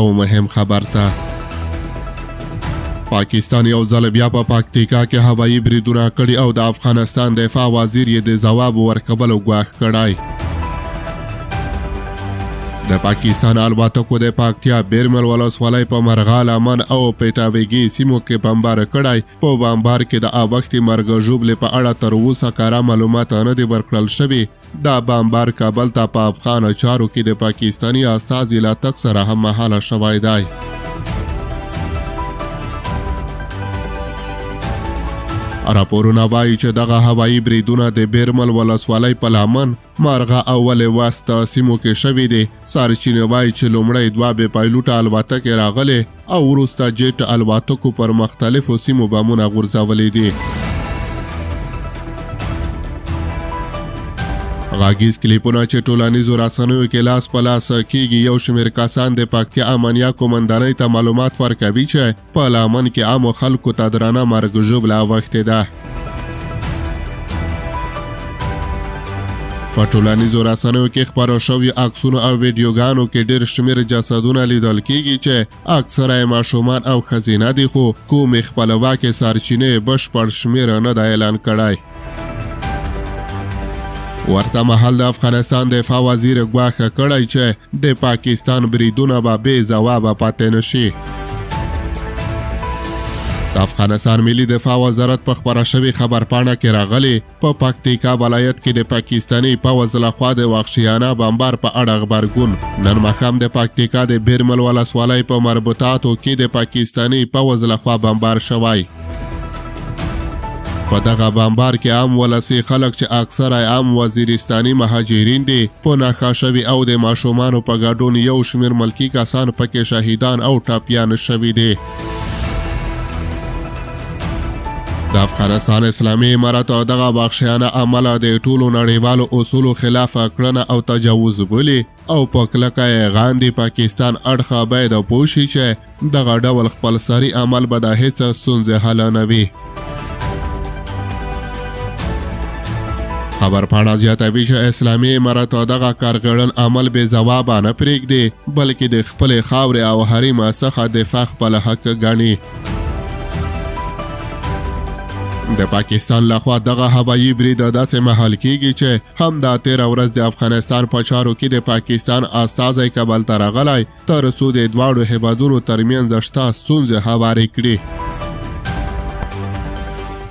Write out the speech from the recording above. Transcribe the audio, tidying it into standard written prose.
او مهم خبر ته. پاکستان یو ځل بیا په پکتیکا کې هوایي بریدونه کړي او د افغانستان دفاع وزیر یې د ځواب ورکولو ګواښ کړی. د پاکستان الوتکو د پکتیا بیرمل ولسوالۍ په مرغال امن او پیټاویګي سیمو کې بمبار کړی. په بمبار کې د وختي مرګ ژوبلې په اړه تر اوسه کره معلومات نه دي ورکړل شوي. دا بمبار کابل ته په افغان چارو کې د پاکستاني استازي له تګ سره هم مهاله شوی دی. راپورونه وایي چې دغه هوایي بریدونه د بیرمل ولسوالۍ په لمن، مارغه او ولې وسط سیمو کې شوي دي. سرچینې وایي چې لومړی 2 بې پایلوټه الوتکې راغلې او وروسته جیټ الوتکو پر مختلفو سیمو بمونه غورځولي دي. غاګیز کلیپونه چې ټولنیزو رسنیو کې لاس په لاس کېږي، یو شمېر کسان د پکتیا امنیه قومندانۍ ته معلومات ورکوي چې په لمن کې عامو خلکو ته درانه مرګ ژوبله اوښتې ده. په ټولنیزو رسنیو کې خپاره شوي عکسونو او ویډیوګانو کې ډېر شمېر جسدونه لیدل کېږي چې اکثره یې ماشومان او ښځینه دي، خو کومې خپلواکې سرچینې بشپړ شمېر نه ده اعلان کړی. ورته مهال د افغانستان دفاع وزیر ګواښ کړی چې د پاکستان بریدونه به بې ځوابه پاتې نشي. د افغانستان ملي دفاع وزارت په خپره شوې خبرپاڼه کې راغلي په پکتیکا ولایت کې د پاکستاني پوځ لخوا د وحشیانه بمبار په اړه غبرګون. نن ماښام د پکتیکا د بیرمل ولسوالۍ په مربوطاتو کې د پاکستاني پوځ لخوا بمبار شوی. په دغه بمبار کې عام ولسي خلک چې اکثره عام وزیرستاني مهاجرین دي په نښه شوي او د ماشومانو په ګډون یو شمېر ملکي کسان پکې شهیدان او ټپیان شوي دي. د افغانستان اسلامي امارت او دغه وحشیانه عمله د ټولو نړیوالو اصولو خلاف کړنه او تجاوز بولي او په کلکه یې غاندي پاکستان اړخه باید پوه شي چې دغه ډول خپلسري عمل به د هېڅ ستونزې حل نه وي. خبرپاڼه زیاتوي چې اسلامي امارت دغه کارګړن عمل بې ځوابه نه پرېږدي، بلکې د خپلې خاورې او حریم څخه دفاع خپل حق ګڼي. د پاکستان لخوا دغه هوایي برید داسې مهال کېږي چې هم د 13 ورځ د افغانستان په چارو کې د پاکستان استازی کابل ته راغلی تر څو د دواړو هیوادونو ترمنځ شته ستونزې هوارې کړي.